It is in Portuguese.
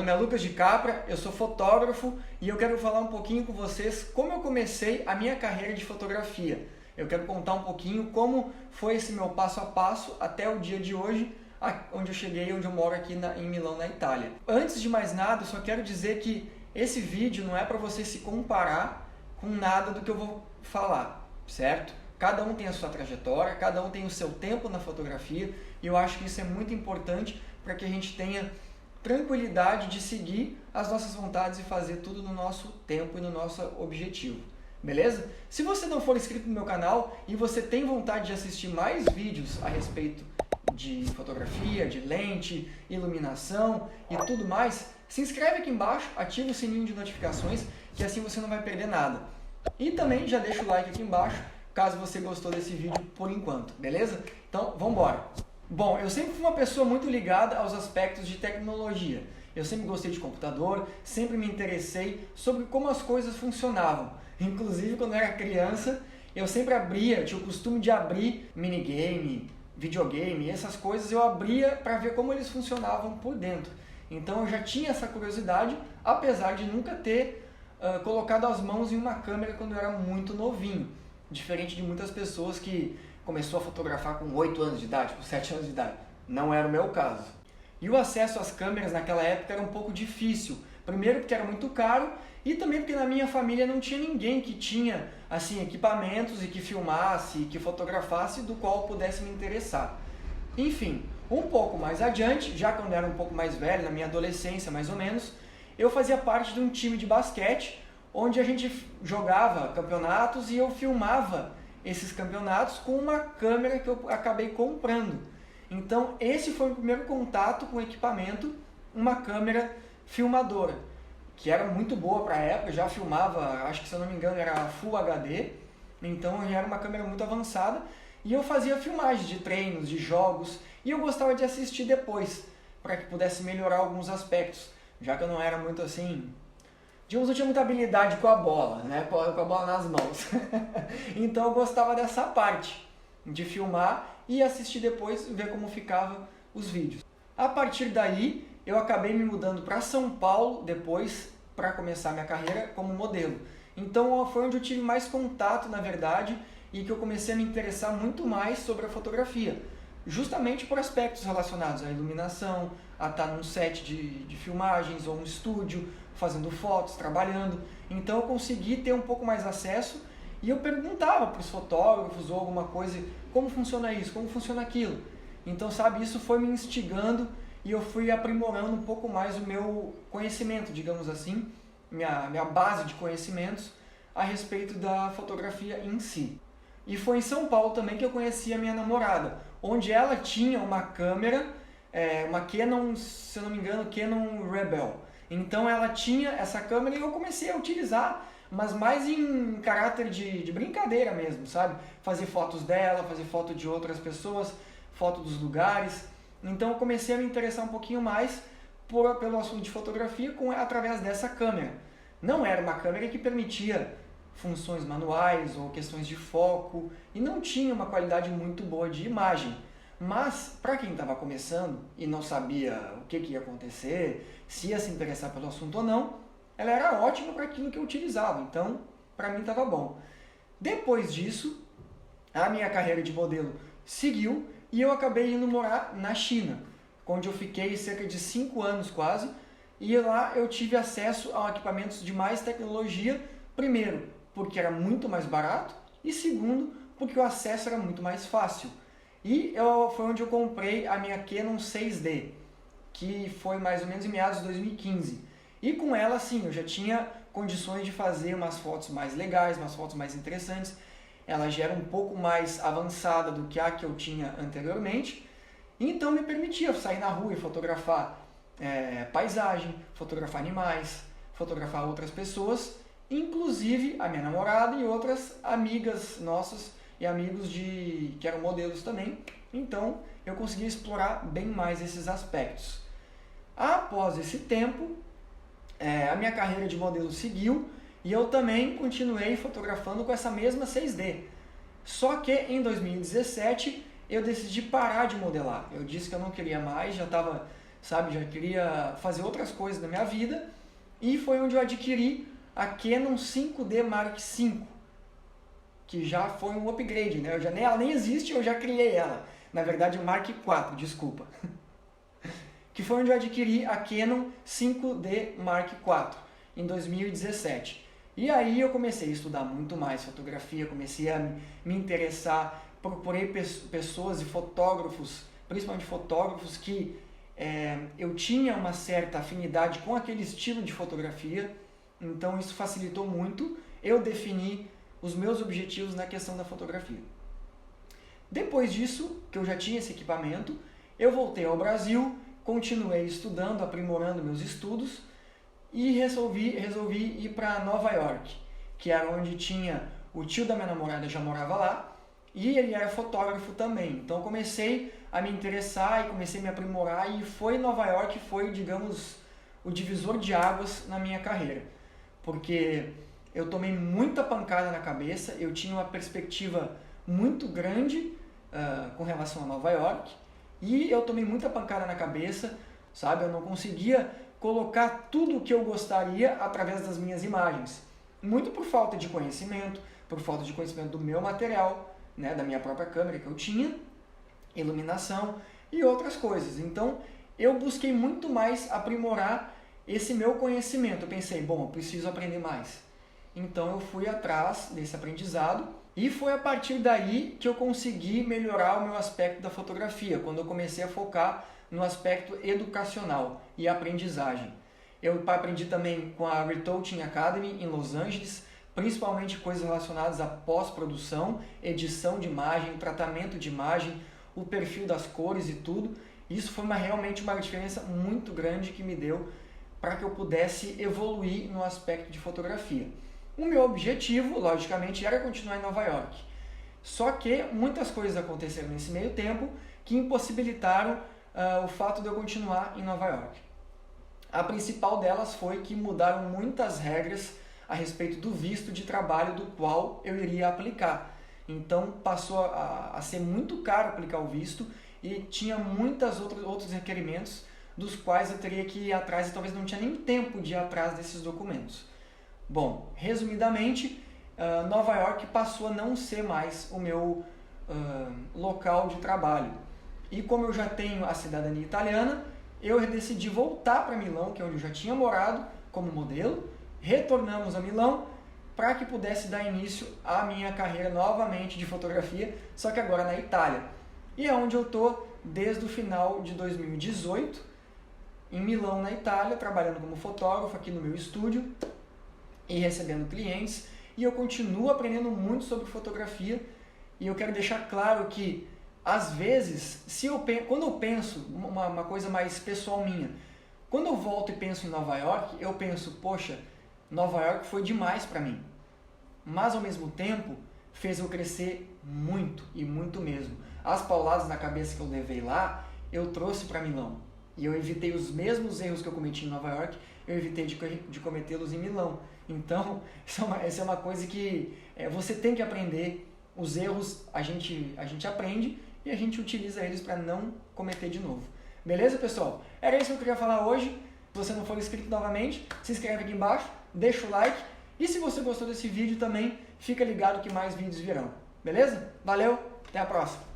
nome é Lucas de Capra, eu sou fotógrafo e eu quero falar um pouquinho com vocês como eu comecei a minha carreira de fotografia. Eu quero contar um pouquinho como foi esse meu passo a passo até o dia de hoje, onde eu cheguei, onde eu moro aqui em Milão, na Itália. Antes de mais nada, eu só quero dizer que esse vídeo não é para você se comparar com nada do que eu vou falar, certo? Cada um tem a sua trajetória, cada um tem o seu tempo na fotografia e eu acho que isso é muito importante para que a gente tenha tranquilidade de seguir as nossas vontades e fazer tudo no nosso tempo e no nosso objetivo, beleza? Se você não for inscrito no meu canal e você tem vontade de assistir mais vídeos a respeito de fotografia, de lente, iluminação e tudo mais, se inscreve aqui embaixo, ativa o sininho de notificações, que assim você não vai perder nada. E também já deixa o like aqui embaixo, caso você gostou desse vídeo por enquanto, beleza? Então, vamos embora! Bom, eu sempre fui uma pessoa muito ligada aos aspectos de tecnologia. Eu sempre gostei de computador, sempre me interessei sobre como as coisas funcionavam. Inclusive, quando eu era criança, eu sempre tinha o costume de abrir minigame, videogame, essas coisas eu abria para ver como eles funcionavam por dentro. Então eu já tinha essa curiosidade, apesar de nunca ter colocado as mãos em uma câmera quando eu era muito novinho. Diferente de muitas pessoas que começou a fotografar com 8 anos de idade, com 7 anos de idade. Não era o meu caso. E o acesso às câmeras naquela época era um pouco difícil. Primeiro porque era muito caro e também porque na minha família não tinha ninguém que tinha assim, equipamentos e que filmasse, que fotografasse, do qual eu pudesse me interessar. Enfim, um pouco mais adiante, já quando eu era um pouco mais velho, na minha adolescência mais ou menos, eu fazia parte de um time de basquete, onde a gente jogava campeonatos e eu filmava esses campeonatos com uma câmera que eu acabei comprando. Então esse foi o primeiro contato com o equipamento, uma câmera filmadora, que era muito boa para a época, já filmava, acho que se eu não me engano era Full HD, então já era uma câmera muito avançada, e eu fazia filmagens de treinos, de jogos, e eu gostava de assistir depois, para que pudesse melhorar alguns aspectos, já que eu não era muito assim... Digamos, eu tinha muita habilidade com a bola, né? Com a bola nas mãos. Então eu gostava dessa parte, de filmar e assistir depois, ver como ficavam os vídeos. A partir daí, eu acabei me mudando para São Paulo depois, para começar minha carreira como modelo. Então foi onde eu tive mais contato, na verdade, e que eu comecei a me interessar muito mais sobre a fotografia. Justamente por aspectos relacionados à iluminação, a estar num set de filmagens ou um estúdio, fazendo fotos, trabalhando. Então eu consegui ter um pouco mais acesso e eu perguntava para os fotógrafos ou alguma coisa, como funciona isso, como funciona aquilo. Então, sabe, isso foi me instigando e eu fui aprimorando um pouco mais o meu conhecimento, digamos assim, minha base de conhecimentos a respeito da fotografia em si. E foi em São Paulo também que eu conheci a minha namorada, onde ela tinha uma câmera, uma Canon, se eu não me engano, Canon Rebel. Então ela tinha essa câmera e eu comecei a utilizar, mas mais em caráter de brincadeira mesmo, sabe? Fazer fotos dela, fazer foto de outras pessoas, foto dos lugares. Então eu comecei a me interessar um pouquinho mais pelo assunto de fotografia através dessa câmera. Não era uma câmera que permitia funções manuais ou questões de foco e não tinha uma qualidade muito boa de imagem. Mas, para quem estava começando e não sabia o que ia acontecer, se ia se interessar pelo assunto ou não, ela era ótima para aquilo que eu utilizava, então, para mim estava bom. Depois disso, a minha carreira de modelo seguiu e eu acabei indo morar na China, onde eu fiquei cerca de 5 anos quase, e lá eu tive acesso a equipamentos de mais tecnologia, primeiro, porque era muito mais barato, e segundo, porque o acesso era muito mais fácil. E foi onde eu comprei a minha Canon 6D, que foi mais ou menos em meados de 2015. E com ela, sim, eu já tinha condições de fazer umas fotos mais legais, umas fotos mais interessantes. Ela já era um pouco mais avançada do que a que eu tinha anteriormente. Então me permitia sair na rua e fotografar paisagem, fotografar animais, fotografar outras pessoas, inclusive a minha namorada e outras amigas nossas, e amigos que eram modelos também, então eu consegui explorar bem mais esses aspectos. Após esse tempo, a minha carreira de modelo seguiu e eu também continuei fotografando com essa mesma 6D. Só que em 2017 eu decidi parar de modelar. Eu disse que eu não queria mais, já estava sabe? Já queria fazer outras coisas na minha vida e foi onde eu adquiri a Canon 5D Mark V, que já foi um upgrade, né? Ela nem existe, eu já criei ela. Na verdade, o Mark IV, desculpa. Que foi onde eu adquiri a Canon 5D Mark IV, em 2017. E aí eu comecei a estudar muito mais fotografia, comecei a me interessar, procurei pessoas e fotógrafos, principalmente fotógrafos que eu tinha uma certa afinidade com aquele estilo de fotografia, então isso facilitou muito eu definir os meus objetivos na questão da fotografia. Depois disso, que eu já tinha esse equipamento, eu voltei ao Brasil, continuei estudando, aprimorando meus estudos e resolvi ir para Nova York, que era onde tinha o tio da minha namorada, já morava lá, e ele era fotógrafo também. Então comecei a me interessar e comecei a me aprimorar e foi Nova York, foi, digamos, o divisor de águas na minha carreira. Porque eu tomei muita pancada na cabeça, eu tinha uma perspectiva muito grande com relação a Nova York e eu tomei muita pancada na cabeça, sabe? Eu não conseguia colocar tudo o que eu gostaria através das minhas imagens. Muito por falta de conhecimento, por falta de conhecimento do meu material, né, da minha própria câmera que eu tinha, iluminação e outras coisas. Então, eu busquei muito mais aprimorar esse meu conhecimento. Eu pensei, bom, eu preciso aprender mais. Então, eu fui atrás desse aprendizado e foi a partir daí que eu consegui melhorar o meu aspecto da fotografia, quando eu comecei a focar no aspecto educacional e aprendizagem. Eu aprendi também com a Retouching Academy em Los Angeles, principalmente coisas relacionadas à pós-produção, edição de imagem, tratamento de imagem, o perfil das cores e tudo. Isso foi realmente uma diferença muito grande que me deu para que eu pudesse evoluir no aspecto de fotografia. O meu objetivo, logicamente, era continuar em Nova York. Só que muitas coisas aconteceram nesse meio tempo que impossibilitaram o fato de eu continuar em Nova York. A principal delas foi que mudaram muitas regras a respeito do visto de trabalho do qual eu iria aplicar. Então passou a ser muito caro aplicar o visto e tinha outros requerimentos dos quais eu teria que ir atrás e talvez não tinha nem tempo de ir atrás desses documentos. Bom, resumidamente, Nova York passou a não ser mais o meu local de trabalho. E como eu já tenho a cidadania italiana, eu decidi voltar para Milão, que é onde eu já tinha morado como modelo. Retornamos a Milão para que pudesse dar início à minha carreira novamente de fotografia, só que agora na Itália. E é onde eu estou desde o final de 2018, em Milão, na Itália, trabalhando como fotógrafo aqui no meu estúdio e recebendo clientes. E eu continuo aprendendo muito sobre fotografia e eu quero deixar claro que às vezes, quando eu penso, uma coisa mais pessoal minha, quando eu volto e penso em Nova York, eu penso, poxa, Nova York foi demais para mim. Mas ao mesmo tempo, fez eu crescer muito e muito mesmo. As pauladas na cabeça que eu levei lá, eu trouxe para Milão. E eu evitei os mesmos erros que eu cometi em Nova York, eu evitei de cometê-los em Milão. Então, essa é uma coisa que você tem que aprender. Os erros a gente aprende e a gente utiliza eles para não cometer de novo. Beleza, pessoal? Era isso que eu queria falar hoje. Se você não for inscrito novamente, se inscreve aqui embaixo, deixa o like. E se você gostou desse vídeo também, fica ligado que mais vídeos virão. Beleza? Valeu, até a próxima!